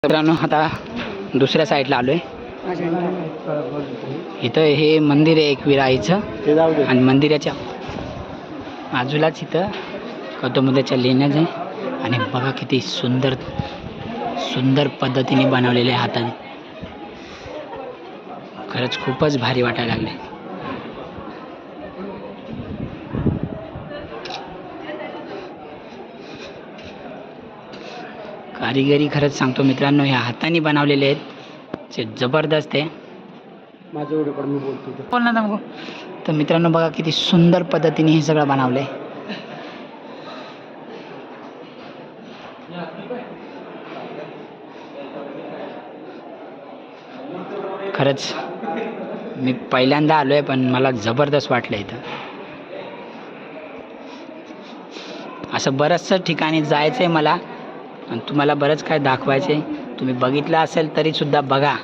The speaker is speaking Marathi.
मित्रांनो आता दुसऱ्या साईडला आलोय. इथं हे मंदिर आहे एकविराईचं आणि मंदिराच्या बाजूलाच इथं गौतम बुद्धाच्या लेण्याच आहे. आणि बघा किती सुंदर सुंदर पद्धतीने बनवलेले हाताने. खरंच खूपच भारी वाटायला लागले. कारिगिरी खरंच सांगतो मित्रांनो, ह्या हाताने बनवलेले आहेत जे जबरदस्त आहे. बोल ना सांगू. तर मित्रांनो बघा किती सुंदर पद्धतीने हे सगळं बनवलंय. खरंच मी पहिल्यांदा आलोय पण मला जबरदस्त वाटलं इथं. असं बरंचसं ठिकाणी जायचं आहे मला आणि तुम्हाला बरंच काय दाखवायचं आहे. तुम्ही बघितलं असेल तरी सुद्धा बघा.